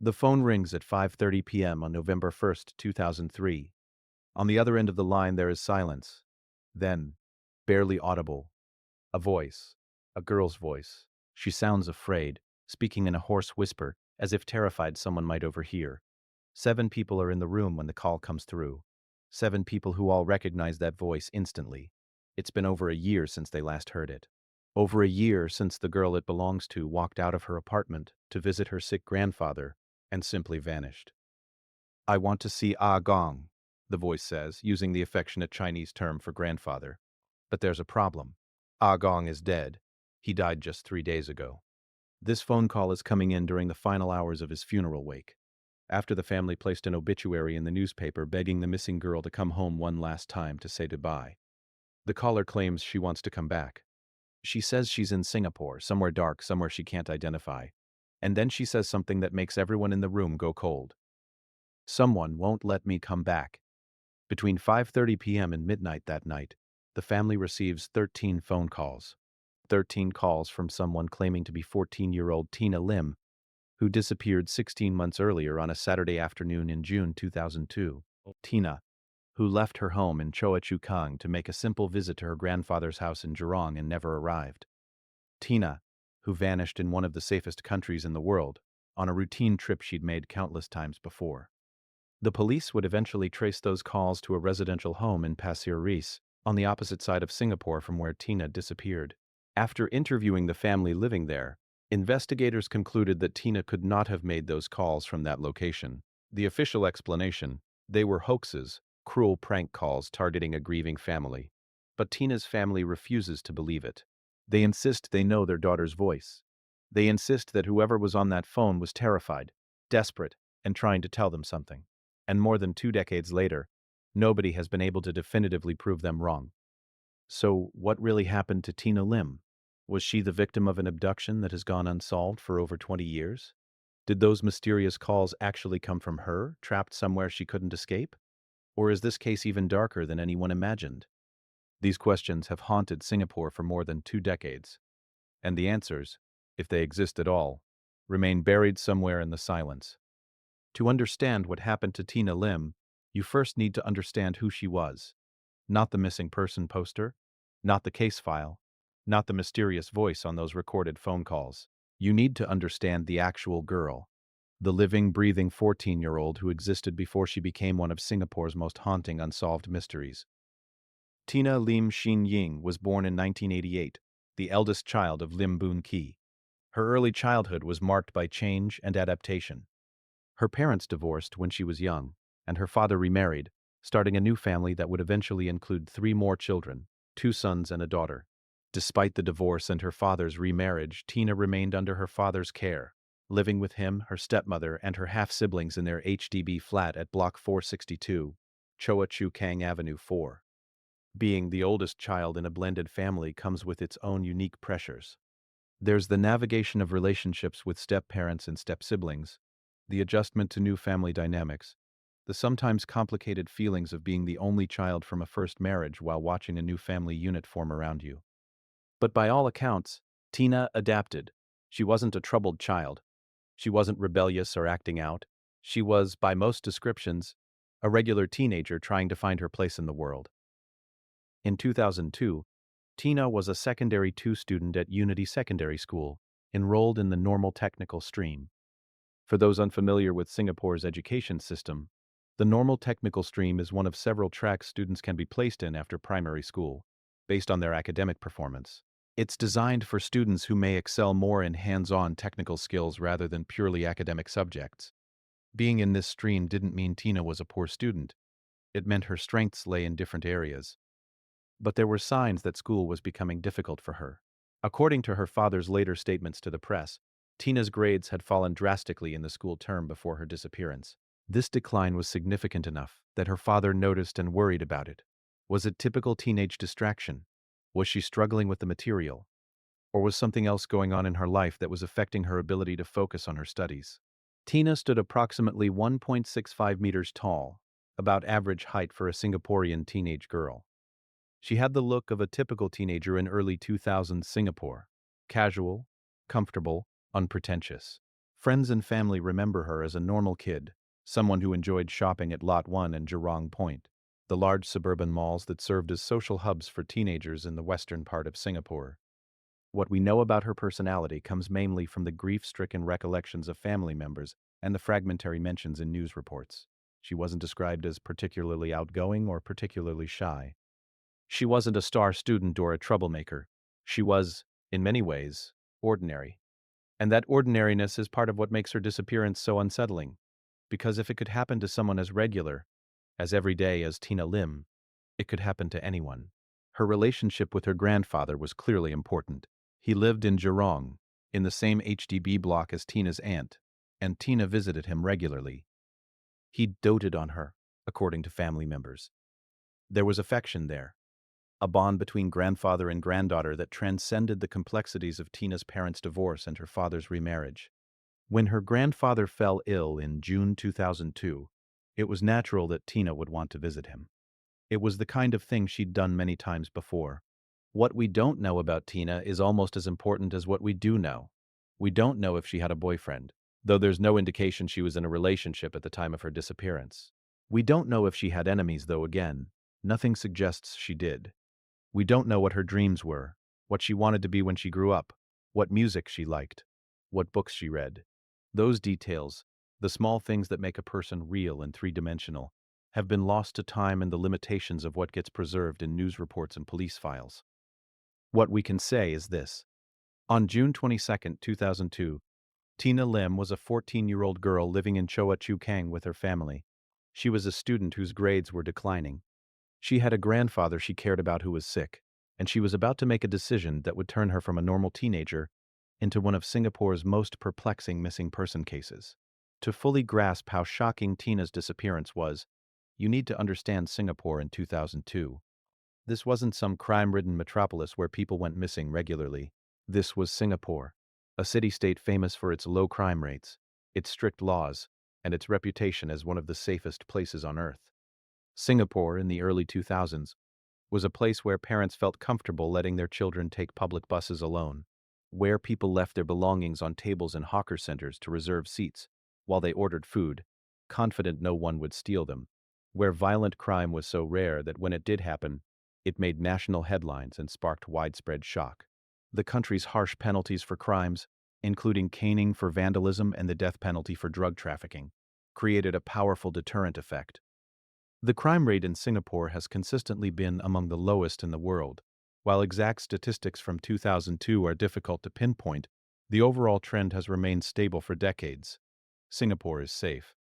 The phone rings at 5:30 p.m. on November 1st, 2003. On the other end of the line there is silence. Then, barely audible, a voice. A girl's voice. She sounds afraid, speaking in a hoarse whisper, as if terrified someone might overhear. 7 people are in the room when the call comes through. 7 people who all recognize that voice instantly. It's been over a year since they last heard it. Over a year since the girl it belongs to walked out of her apartment to visit her sick grandfather and simply vanished. I want to see Ah Gong, the voice says, using the affectionate Chinese term for grandfather. But there's a problem. Ah Gong is dead. He died just 3 days ago. This phone call is coming in during the final hours of his funeral wake, after the family placed an obituary in the newspaper begging the missing girl to come home one last time to say goodbye. The caller claims she wants to come back. She says she's in Singapore, somewhere dark, somewhere she can't identify. And then she says something that makes everyone in the room go cold. Someone won't let me come back. Between 5:30 p.m. and midnight that night, the family receives 13 phone calls. 13 calls from someone claiming to be 14-year-old Tina Lim, who disappeared 16 months earlier on a Saturday afternoon in June 2002. Tina, who left her home in Choa Chu Kang to make a simple visit to her grandfather's house in Jurong and never arrived. Tina, who vanished in one of the safest countries in the world, on a routine trip she'd made countless times before. The police would eventually trace those calls to a residential home in Pasir Ris, on the opposite side of Singapore from where Tina disappeared. After interviewing the family living there, investigators concluded that Tina could not have made those calls from that location. The official explanation: they were hoaxes, cruel prank calls targeting a grieving family. But Tina's family refuses to believe it. They insist they know their daughter's voice. They insist that whoever was on that phone was terrified, desperate, and trying to tell them something. And more than 2 decades later, nobody has been able to definitively prove them wrong. So, what really happened to Tina Lim? Was she the victim of an abduction that has gone unsolved for over 20 years? Did those mysterious calls actually come from her, trapped somewhere she couldn't escape? Or is this case even darker than anyone imagined? These questions have haunted Singapore for more than 2 decades, and the answers, if they exist at all, remain buried somewhere in the silence. To understand what happened to Tina Lim, you first need to understand who she was. Not the missing person poster, not the case file, not the mysterious voice on those recorded phone calls. You need to understand the actual girl, the living, breathing 14-year-old who existed before she became one of Singapore's most haunting unsolved mysteries. Tina Lim Shin Ying was born in 1988, the eldest child of Lim Boon Ki. Her early childhood was marked by change and adaptation. Her parents divorced when she was young, and her father remarried, starting a new family that would eventually include 3 more children, 2 sons and a daughter. Despite the divorce and her father's remarriage, Tina remained under her father's care, living with him, her stepmother, and her half-siblings in their HDB flat at Block 462, Choa Chu Kang Avenue 4. Being the oldest child in a blended family comes with its own unique pressures. There's the navigation of relationships with step-parents and step-siblings, the adjustment to new family dynamics, the sometimes complicated feelings of being the only child from a first marriage while watching a new family unit form around you. But by all accounts, Tina adapted. She wasn't a troubled child. She wasn't rebellious or acting out. She was, by most descriptions, a regular teenager trying to find her place in the world. In 2002, Tina was a Secondary 2 student at Unity Secondary School, enrolled in the normal technical stream. For those unfamiliar with Singapore's education system, the normal technical stream is one of several tracks students can be placed in after primary school, based on their academic performance. It's designed for students who may excel more in hands-on technical skills rather than purely academic subjects. Being in this stream didn't mean Tina was a poor student. It meant her strengths lay in different areas. But there were signs that school was becoming difficult for her. According to her father's later statements to the press, Tina's grades had fallen drastically in the school term before her disappearance. This decline was significant enough that her father noticed and worried about it. Was it typical teenage distraction? Was she struggling with the material? Or was something else going on in her life that was affecting her ability to focus on her studies? Tina stood approximately 1.65 meters tall, about average height for a Singaporean teenage girl. She had the look of a typical teenager in early 2000s Singapore: casual, comfortable, unpretentious. Friends and family remember her as a normal kid, someone who enjoyed shopping at Lot 1 and Jurong Point, the large suburban malls that served as social hubs for teenagers in the western part of Singapore. What we know about her personality comes mainly from the grief-stricken recollections of family members and the fragmentary mentions in news reports. She wasn't described as particularly outgoing or particularly shy. She wasn't a star student or a troublemaker. She was, in many ways, ordinary. And that ordinariness is part of what makes her disappearance so unsettling. Because if it could happen to someone as regular, as everyday as Tina Lim, it could happen to anyone. Her relationship with her grandfather was clearly important. He lived in Jurong, in the same HDB block as Tina's aunt, and Tina visited him regularly. He doted on her, according to family members. There was affection there, a bond between grandfather and granddaughter that transcended the complexities of Tina's parents' divorce and her father's remarriage. When her grandfather fell ill in June 2002, it was natural that Tina would want to visit him. It was the kind of thing she'd done many times before. What we don't know about Tina is almost as important as what we do know. We don't know if she had a boyfriend, though there's no indication she was in a relationship at the time of her disappearance. We don't know if she had enemies, though again, nothing suggests she did. We don't know what her dreams were, what she wanted to be when she grew up, what music she liked, what books she read. Those details, the small things that make a person real and three-dimensional, have been lost to time and the limitations of what gets preserved in news reports and police files. What we can say is this. On June 22, 2002, Tina Lim was a 14-year-old girl living in Choa Chu Kang with her family. She was a student whose grades were declining. She had a grandfather she cared about who was sick, and she was about to make a decision that would turn her from a normal teenager into one of Singapore's most perplexing missing person cases. To fully grasp how shocking Tina's disappearance was, you need to understand Singapore in 2002. This wasn't some crime-ridden metropolis where people went missing regularly. This was Singapore, a city-state famous for its low crime rates, its strict laws, and its reputation as one of the safest places on earth. Singapore, in the early 2000s, was a place where parents felt comfortable letting their children take public buses alone, where people left their belongings on tables in hawker centers to reserve seats while they ordered food, confident no one would steal them, where violent crime was so rare that when it did happen, it made national headlines and sparked widespread shock. The country's harsh penalties for crimes, including caning for vandalism and the death penalty for drug trafficking, created a powerful deterrent effect. The crime rate in Singapore has consistently been among the lowest in the world. While exact statistics from 2002 are difficult to pinpoint, the overall trend has remained stable for decades. Singapore is safe.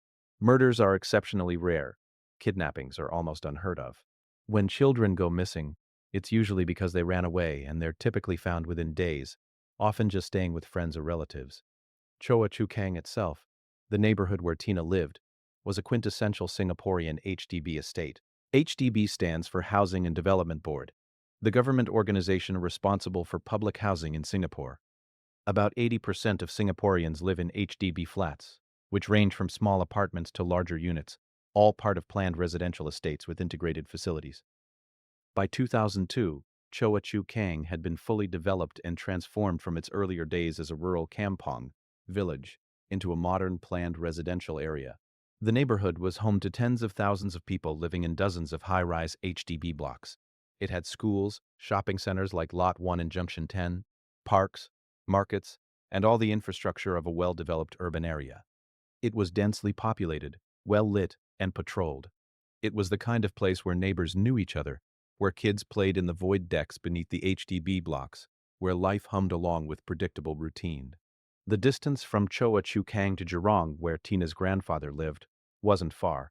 Murders are exceptionally rare. Kidnappings are almost unheard of. When children go missing, it's usually because they ran away and they're typically found within days, often just staying with friends or relatives. Choa Chu Kang itself, the neighborhood where Tina lived, was a quintessential Singaporean HDB estate. HDB stands for Housing and Development Board, the government organization responsible for public housing in Singapore. About 80% of Singaporeans live in HDB flats, which range from small apartments to larger units, all part of planned residential estates with integrated facilities. By 2002, Choa Chu Kang had been fully developed and transformed from its earlier days as a rural kampong village into a modern planned residential area. The neighborhood was home to tens of thousands of people living in dozens of high-rise HDB blocks. It had schools, shopping centers like Lot 1 and Junction 10, parks, markets, and all the infrastructure of a well-developed urban area. It was densely populated, well-lit, and patrolled. It was the kind of place where neighbors knew each other, where kids played in the void decks beneath the HDB blocks, where life hummed along with predictable routine. The distance from Choa Chu Kang to Jurong, where Tina's grandfather lived, wasn't far.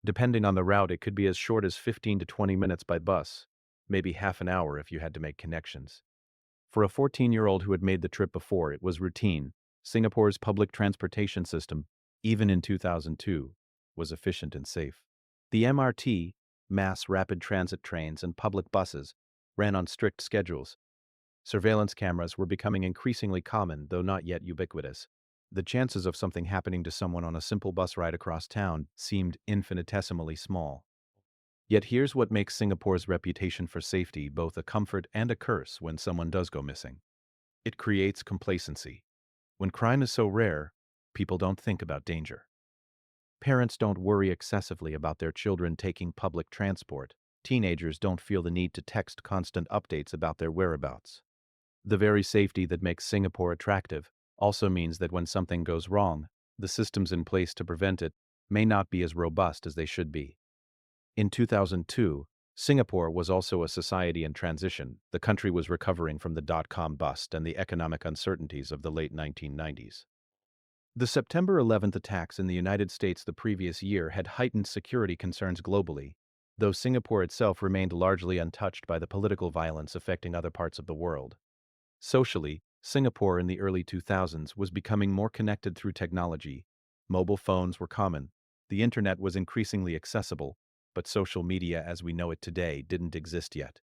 Depending on the route, it could be as short as 15 to 20 minutes by bus, maybe half an hour if you had to make connections. For a 14-year-old who had made the trip before, it was routine. Singapore's public transportation system, even in 2002, was efficient and safe. The MRT, mass rapid transit trains, and public buses ran on strict schedules. Surveillance cameras were becoming increasingly common, though not yet ubiquitous. The chances of something happening to someone on a simple bus ride across town seemed infinitesimally small. Yet here's what makes Singapore's reputation for safety both a comfort and a curse when someone does go missing. It creates complacency. When crime is so rare, people don't think about danger. Parents don't worry excessively about their children taking public transport. Teenagers don't feel the need to text constant updates about their whereabouts. The very safety that makes Singapore attractive also means that when something goes wrong, the systems in place to prevent it may not be as robust as they should be. In 2002, Singapore was also a society in transition. The country was recovering from the dot-com bust and the economic uncertainties of the late 1990s. The September 11th attacks in the United States the previous year had heightened security concerns globally, though Singapore itself remained largely untouched by the political violence affecting other parts of the world. Socially, Singapore in the early 2000s was becoming more connected through technology. Mobile phones were common. The internet was increasingly accessible, but social media as we know it today didn't exist yet.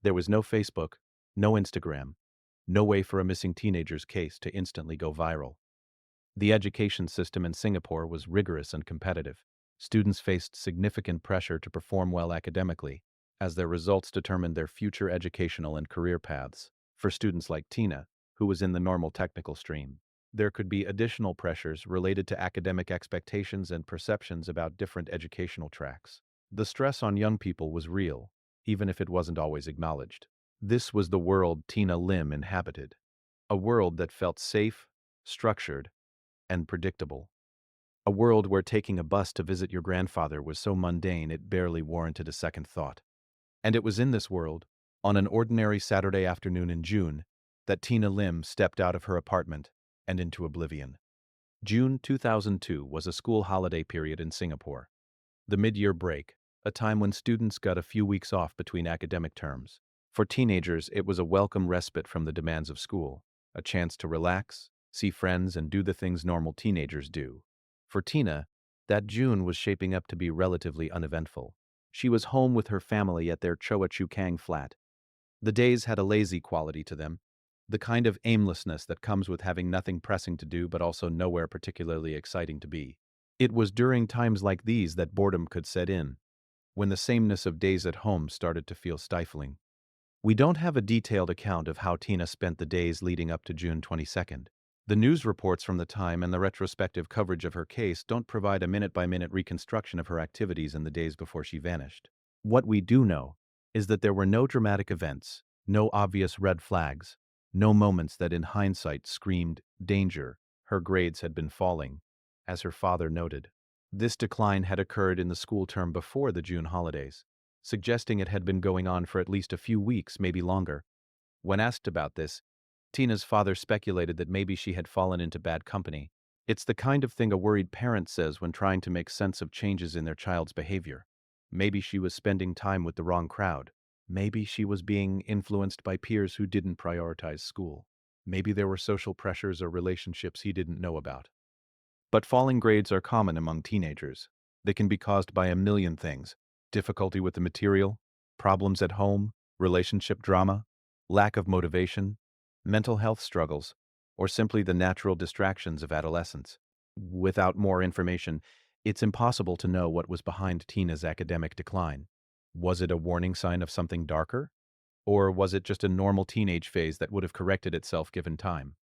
There was no Facebook, no Instagram, no way for a missing teenager's case to instantly go viral. The education system in Singapore was rigorous and competitive. Students faced significant pressure to perform well academically, as their results determined their future educational and career paths. For students like Tina, who was in the normal technical stream, there could be additional pressures related to academic expectations and perceptions about different educational tracks. The stress on young people was real, even if it wasn't always acknowledged. This was the world Tina Lim inhabited, a world that felt safe, structured, and predictable. A world where taking a bus to visit your grandfather was so mundane it barely warranted a second thought. And it was in this world, on an ordinary Saturday afternoon in June, that Tina Lim stepped out of her apartment and into oblivion. June 2002 was a school holiday period in Singapore. The mid-year break, a time when students got a few weeks off between academic terms. For teenagers, it was a welcome respite from the demands of school, a chance to relax, see friends, and do the things normal teenagers do. For Tina, that June was shaping up to be relatively uneventful. She was home with her family at their Choa Chu Kang flat. The days had a lazy quality to them, the kind of aimlessness that comes with having nothing pressing to do but also nowhere particularly exciting to be. It was during times like these that boredom could set in, when the sameness of days at home started to feel stifling. We don't have a detailed account of how Tina spent the days leading up to June 22nd. The news reports from the time and the retrospective coverage of her case don't provide a minute-by-minute reconstruction of her activities in the days before she vanished. What we do know is that there were no dramatic events, no obvious red flags, no moments that in hindsight screamed, danger. Her grades had been falling, as her father noted. This decline had occurred in the school term before the June holidays, suggesting it had been going on for at least a few weeks, maybe longer. When asked about this, Tina's father speculated that maybe she had fallen into bad company. It's the kind of thing a worried parent says when trying to make sense of changes in their child's behavior. Maybe she was spending time with the wrong crowd. Maybe she was being influenced by peers who didn't prioritize school. Maybe there were social pressures or relationships he didn't know about. But falling grades are common among teenagers. They can be caused by a million things: difficulty with the material, problems at home, relationship drama, lack of motivation, mental health struggles, or simply the natural distractions of adolescence. Without more information, it's impossible to know what was behind Tina's academic decline. Was it a warning sign of something darker? Or was it just a normal teenage phase that would have corrected itself given time?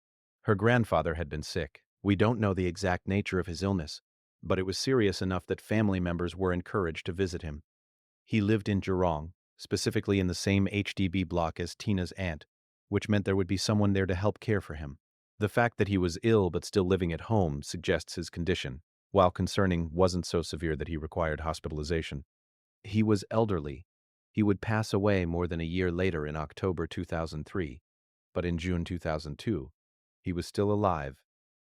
Her grandfather had been sick. We don't know the exact nature of his illness, but it was serious enough that family members were encouraged to visit him. He lived in Jurong, specifically in the same HDB block as Tina's aunt, which meant there would be someone there to help care for him. The fact that he was ill but still living at home suggests his condition, while concerning, wasn't so severe that he required hospitalization. He was elderly. He would pass away more than a year later in October 2003, but in June 2002, he was still alive,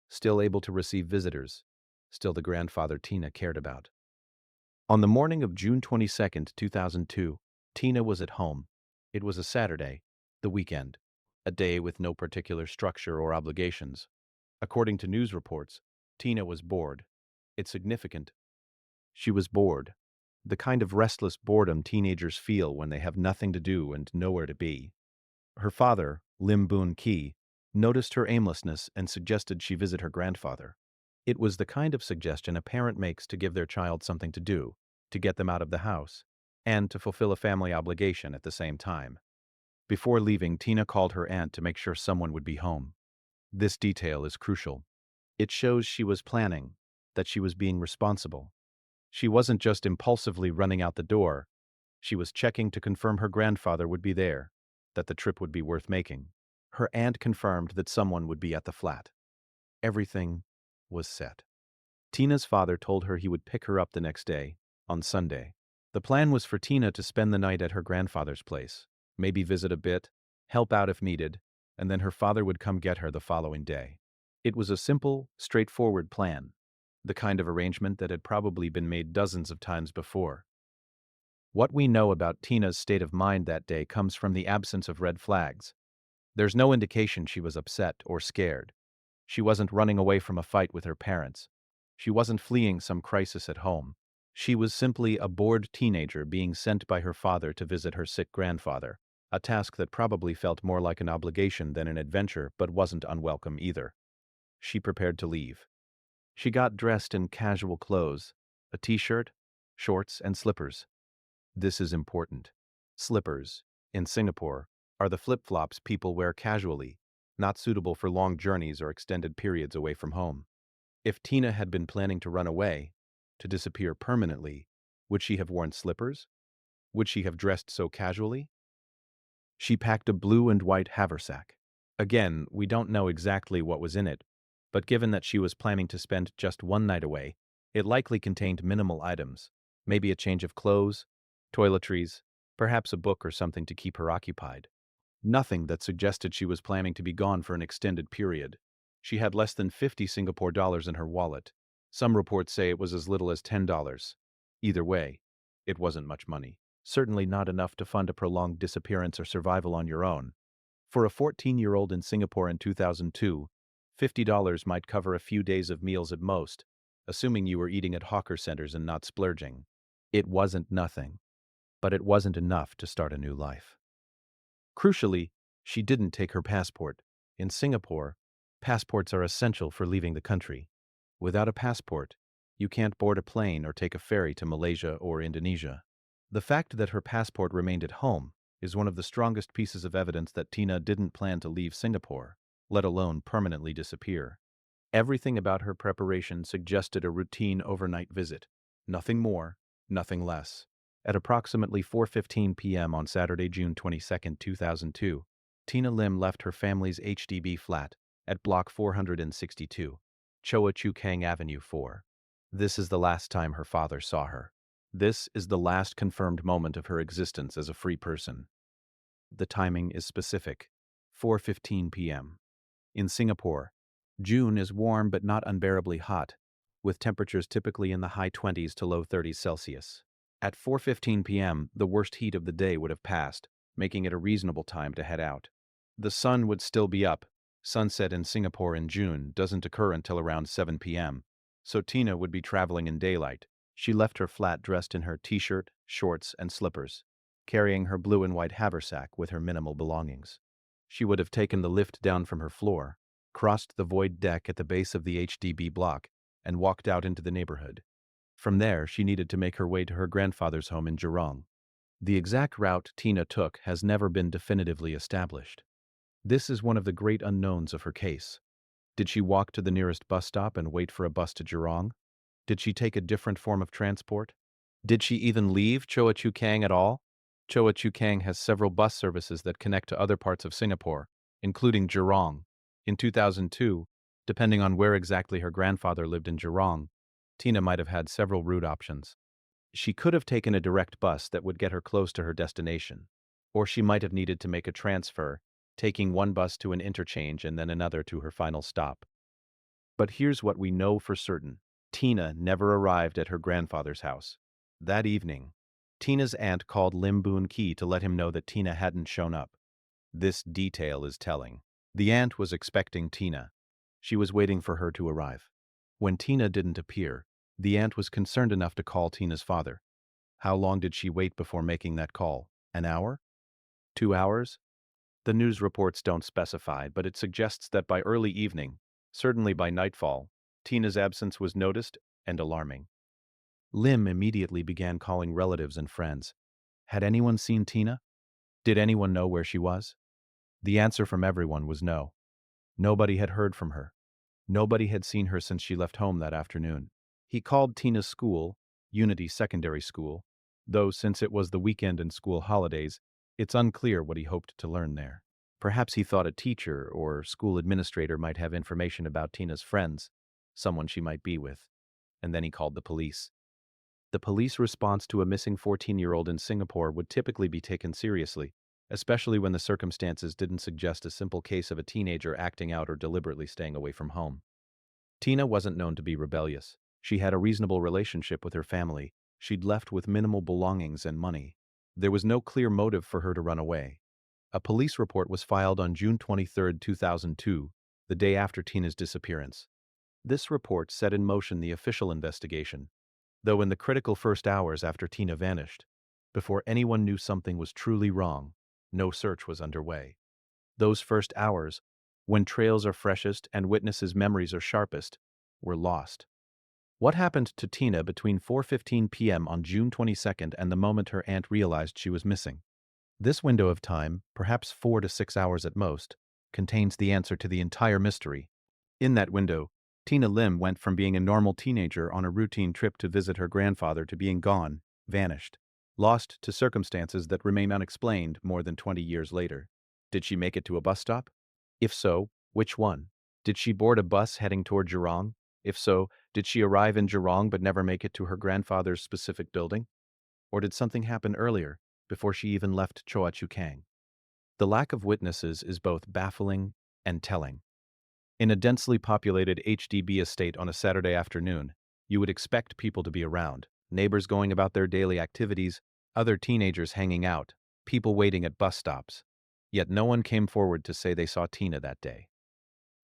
still able to receive visitors, still the grandfather Tina cared about. On the morning of June 22nd, 2002, Tina was at home. It was a Saturday, the weekend, a day with no particular structure or obligations. According to news reports, Tina was bored. It's significant. She was bored. The kind of restless boredom teenagers feel when they have nothing to do and nowhere to be. Her father, Lim Boon Ki, noticed her aimlessness and suggested she visit her grandfather. It was the kind of suggestion a parent makes to give their child something to do, to get them out of the house, and to fulfill a family obligation at the same time. Before leaving, Tina called her aunt to make sure someone would be home. This detail is crucial. It shows she was planning, that she was being responsible. She wasn't just impulsively running out the door. She was checking to confirm her grandfather would be there, that the trip would be worth making. Her aunt confirmed that someone would be at the flat. Everything was set. Tina's father told her he would pick her up the next day, on Sunday. The plan was for Tina to spend the night at her grandfather's place, maybe visit a bit, help out if needed, and then her father would come get her the following day. It was a simple, straightforward plan, the kind of arrangement that had probably been made dozens of times before. What we know about Tina's state of mind that day comes from the absence of red flags. There's no indication she was upset or scared. She wasn't running away from a fight with her parents. She wasn't fleeing some crisis at home. She was simply a bored teenager being sent by her father to visit her sick grandfather, a task that probably felt more like an obligation than an adventure but wasn't unwelcome either. She prepared to leave. She got dressed in casual clothes, a t-shirt, shorts, and slippers. This is important. Slippers, in Singapore, are the flip-flops people wear casually, not suitable for long journeys or extended periods away from home. If Tina had been planning to run away, to disappear permanently, would she have worn slippers? Would she have dressed so casually? She packed a blue and white haversack. Again, we don't know exactly what was in it, but given that she was planning to spend just one night away, it likely contained minimal items, maybe a change of clothes, toiletries, perhaps a book or something to keep her occupied. Nothing that suggested she was planning to be gone for an extended period. She had less than 50 Singapore dollars in her wallet. Some reports say it was as little as $10. Either way, it wasn't much money. Certainly not enough to fund a prolonged disappearance or survival on your own. For a 14-year-old in Singapore in 2002, $50 might cover a few days of meals at most, assuming you were eating at hawker centers and not splurging. It wasn't nothing, but it wasn't enough to start a new life. Crucially, she didn't take her passport. In Singapore, passports are essential for leaving the country. Without a passport, you can't board a plane or take a ferry to Malaysia or Indonesia. The fact that her passport remained at home is one of the strongest pieces of evidence that Tina didn't plan to leave Singapore, let alone permanently disappear. Everything about her preparation suggested a routine overnight visit. Nothing more, nothing less. At approximately 4:15 p.m. on Saturday, June 22, 2002, Tina Lim left her family's HDB flat at Block 462, Choa Chu Kang Avenue 4. This is the last time her father saw her. This is the last confirmed moment of her existence as a free person. The timing is specific, 4:15 p.m. In Singapore, June is warm but not unbearably hot, with temperatures typically in the high 20s to low 30s Celsius. At 4:15 p.m., the worst heat of the day would have passed, making it a reasonable time to head out. The sun would still be up. Sunset in Singapore in June doesn't occur until around 7 p.m., so Tina would be traveling in daylight. She left her flat dressed in her t-shirt, shorts, and slippers, carrying her blue and white haversack with her minimal belongings. She would have taken the lift down from her floor, crossed the void deck at the base of the HDB block, and walked out into the neighborhood. From there, she needed to make her way to her grandfather's home in Jurong. The exact route Tina took has never been definitively established. This is one of the great unknowns of her case. Did she walk to the nearest bus stop and wait for a bus to Jurong? Did she take a different form of transport? Did she even leave Choa Chu Kang at all? Choa Chu Kang has several bus services that connect to other parts of Singapore, including Jurong. In 2002, depending on where exactly her grandfather lived in Jurong, Tina might have had several route options. She could have taken a direct bus that would get her close to her destination, or she might have needed to make a transfer, taking one bus to an interchange and then another to her final stop. But here's what we know for certain. Tina never arrived at her grandfather's house. That evening, Tina's aunt called Lim Boon Ki to let him know that Tina hadn't shown up. This detail is telling. The aunt was expecting Tina. She was waiting for her to arrive. When Tina didn't appear, the aunt was concerned enough to call Tina's father. How long did she wait before making that call? An hour? 2 hours? The news reports don't specify, but it suggests that by early evening, certainly by nightfall, Tina's absence was noticed and alarming. Lim immediately began calling relatives and friends. Had anyone seen Tina? Did anyone know where she was? The answer from everyone was no. Nobody had heard from her. Nobody had seen her since she left home that afternoon. He called Tina's school, Unity Secondary School, though since it was the weekend and school holidays, it's unclear what he hoped to learn there. Perhaps he thought a teacher or school administrator might have information about Tina's friends, someone she might be with, and then he called the police. The police response to a missing 14-year-old in Singapore would typically be taken seriously, especially when the circumstances didn't suggest a simple case of a teenager acting out or deliberately staying away from home. Tina wasn't known to be rebellious. She had a reasonable relationship with her family. She'd left with minimal belongings and money. There was no clear motive for her to run away. A police report was filed on June 23, 2002, the day after Tina's disappearance. This report set in motion the official investigation, though in the critical first hours after Tina vanished, before anyone knew something was truly wrong, no search was underway. Those first hours, when trails are freshest and witnesses' memories are sharpest, were lost. What happened to Tina between 4:15 p.m. on June 22nd and the moment her aunt realized she was missing? This window of time, perhaps 4 to 6 hours at most, contains the answer to the entire mystery. In that window, Tina Lim went from being a normal teenager on a routine trip to visit her grandfather to being gone, vanished, lost to circumstances that remain unexplained more than 20 years later. Did she make it to a bus stop? If so, which one? Did she board a bus heading toward Jurong? If so, did she arrive in Jurong but never make it to her grandfather's specific building? Or did something happen earlier, before she even left Choa Chu Kang? The lack of witnesses is both baffling and telling. In a densely populated HDB estate on a Saturday afternoon, you would expect people to be around, neighbors going about their daily activities, other teenagers hanging out, people waiting at bus stops. Yet no one came forward to say they saw Tina that day.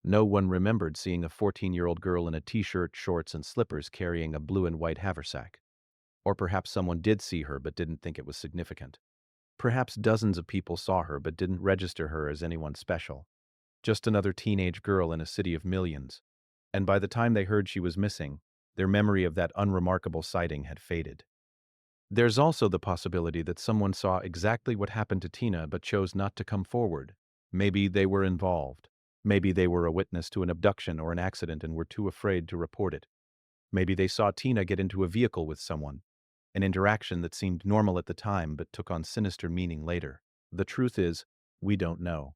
No one remembered seeing a 14-year-old girl in a t-shirt, shorts, and slippers carrying a blue and white haversack. Or perhaps someone did see her but didn't think it was significant. Perhaps dozens of people saw her but didn't register her as anyone special. Just another teenage girl in a city of millions. And by the time they heard she was missing, their memory of that unremarkable sighting had faded. There's also the possibility that someone saw exactly what happened to Tina but chose not to come forward. Maybe they were involved. Maybe they were a witness to an abduction or an accident and were too afraid to report it. Maybe they saw Tina get into a vehicle with someone, an interaction that seemed normal at the time but took on sinister meaning later. The truth is, we don't know.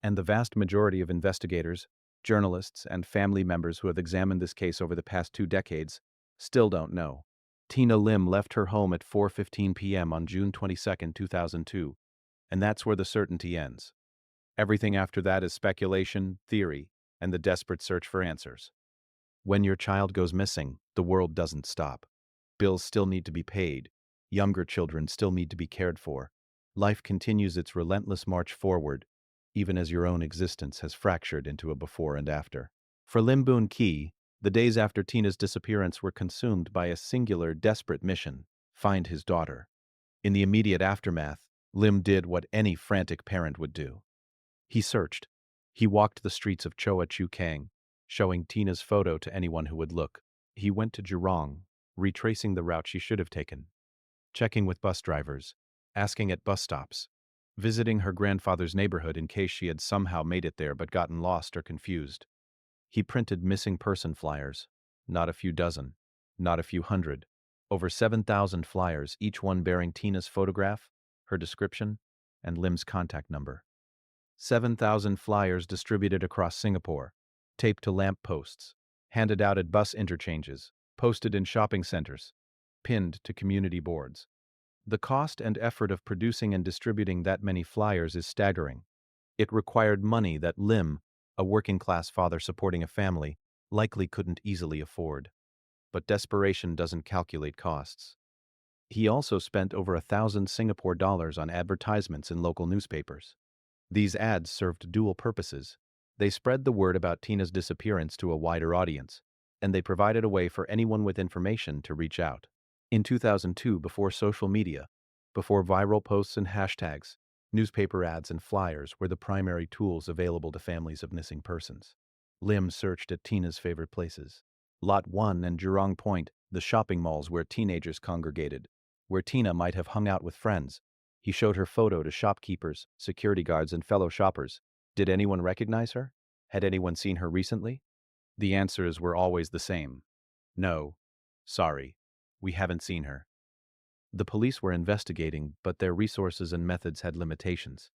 And the vast majority of investigators, journalists, and family members who have examined this case over the past 2 decades still don't know. Tina Lim left her home at 4:15 p.m. on June 22, 2002, and that's where the certainty ends. Everything after that is speculation, theory, and the desperate search for answers. When your child goes missing, the world doesn't stop. Bills still need to be paid. Younger children still need to be cared for. Life continues its relentless march forward, even as your own existence has fractured into a before and after. For Lim Boon Ki, the days after Tina's disappearance were consumed by a singular, desperate mission: find his daughter. In the immediate aftermath, Lim did what any frantic parent would do. He searched. He walked the streets of Choa Chu Kang, showing Tina's photo to anyone who would look. He went to Jurong, retracing the route she should have taken, checking with bus drivers, asking at bus stops, visiting her grandfather's neighborhood in case she had somehow made it there but gotten lost or confused. He printed missing person flyers, not a few dozen, not a few hundred, over 7,000 flyers, each one bearing Tina's photograph, her description, and Lim's contact number. 7,000 flyers distributed across Singapore, taped to lamp posts, handed out at bus interchanges, posted in shopping centers, pinned to community boards. The cost and effort of producing and distributing that many flyers is staggering. It required money that Lim, a working-class father supporting a family, likely couldn't easily afford. But desperation doesn't calculate costs. He also spent over 1,000 Singapore dollars on advertisements in local newspapers. These ads served dual purposes. They spread the word about Tina's disappearance to a wider audience, and they provided a way for anyone with information to reach out. In 2002, before social media, before viral posts and hashtags, newspaper ads and flyers were the primary tools available to families of missing persons. Lim searched at Tina's favorite places. Lot 1 and Jurong Point, the shopping malls where teenagers congregated, where Tina might have hung out with friends. He showed her photo to shopkeepers, security guards, and fellow shoppers. Did anyone recognize her? Had anyone seen her recently? The answers were always the same. No. Sorry. We haven't seen her. The police were investigating, but their resources and methods had limitations.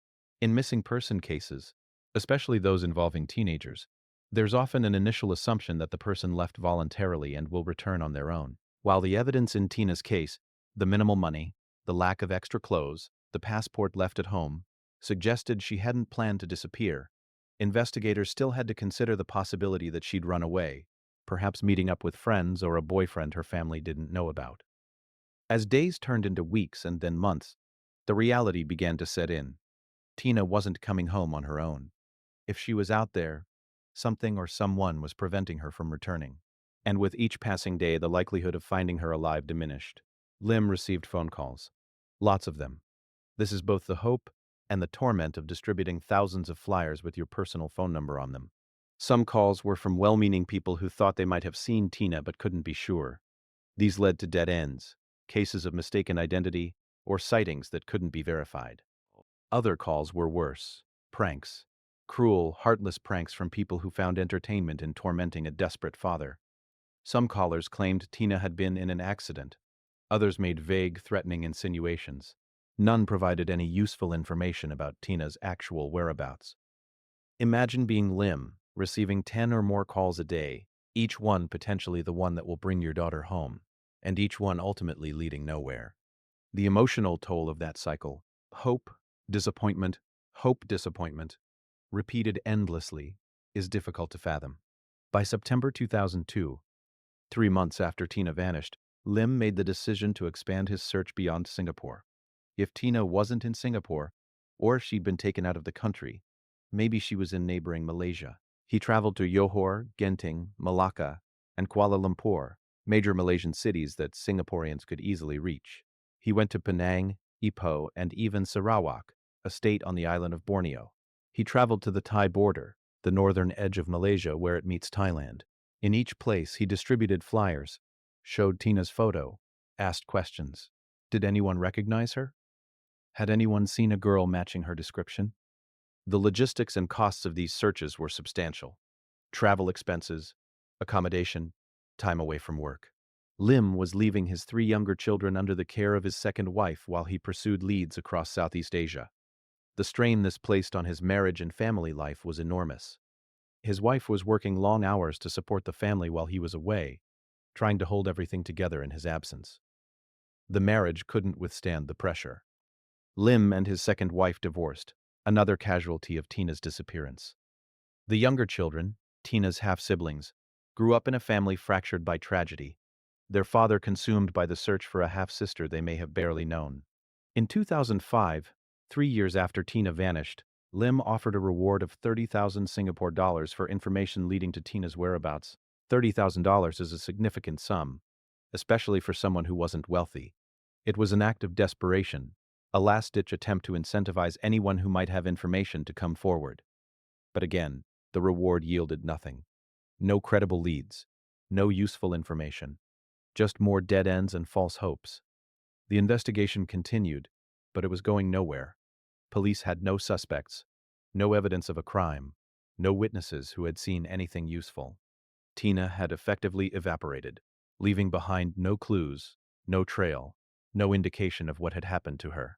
In missing person cases, especially those involving teenagers, there's often an initial assumption that the person left voluntarily and will return on their own. While the evidence in Tina's case, the minimal money, the lack of extra clothes, the passport left at home, suggested she hadn't planned to disappear, investigators still had to consider the possibility that she'd run away, perhaps meeting up with friends or a boyfriend her family didn't know about. As days turned into weeks and then months, the reality began to set in. Tina wasn't coming home on her own. If she was out there, something or someone was preventing her from returning. And with each passing day, the likelihood of finding her alive diminished. Lim received phone calls. Lots of them. This is both the hope and the torment of distributing thousands of flyers with your personal phone number on them. Some calls were from well-meaning people who thought they might have seen Tina but couldn't be sure. These led to dead ends, cases of mistaken identity, or sightings that couldn't be verified. Other calls were worse. Pranks. Cruel, heartless pranks from people who found entertainment in tormenting a desperate father. Some callers claimed Tina had been in an accident. Others made vague, threatening insinuations. None provided any useful information about Tina's actual whereabouts. Imagine being Lim, receiving 10 or more calls a day, each one potentially the one that will bring your daughter home, and each one ultimately leading nowhere. The emotional toll of that cycle, disappointment, hope, disappointment, repeated endlessly, is difficult to fathom. By September 2002, 3 months after Tina vanished, Lim made the decision to expand his search beyond Singapore. If Tina wasn't in Singapore, or if she'd been taken out of the country, maybe she was in neighboring Malaysia. He traveled to Johor, Genting, Malacca, and Kuala Lumpur, major Malaysian cities that Singaporeans could easily reach. He went to Penang, Ipoh, and even Sarawak, a state on the island of Borneo. He traveled to the Thai border, the northern edge of Malaysia where it meets Thailand. In each place, he distributed flyers, showed Tina's photo, asked questions. Did anyone recognize her? Had anyone seen a girl matching her description? The logistics and costs of these searches were substantial. Travel expenses, accommodation, time away from work. Lim was leaving his 3 younger children under the care of his second wife while he pursued leads across Southeast Asia. The strain this placed on his marriage and family life was enormous. His wife was working long hours to support the family while he was away, trying to hold everything together in his absence. The marriage couldn't withstand the pressure. Lim and his second wife divorced, another casualty of Tina's disappearance. The younger children, Tina's half-siblings, grew up in a family fractured by tragedy, their father consumed by the search for a half-sister they may have barely known. In 2005, 3 years after Tina vanished, Lim offered a reward of 30,000 Singapore dollars for information leading to Tina's whereabouts. $30,000 is a significant sum, especially for someone who wasn't wealthy. It was an act of desperation, a last-ditch attempt to incentivize anyone who might have information to come forward. But again, the reward yielded nothing. No credible leads, no useful information, just more dead ends and false hopes. The investigation continued, but it was going nowhere. Police had no suspects, no evidence of a crime, no witnesses who had seen anything useful. Tina had effectively evaporated, leaving behind no clues, no trail, no indication of what had happened to her.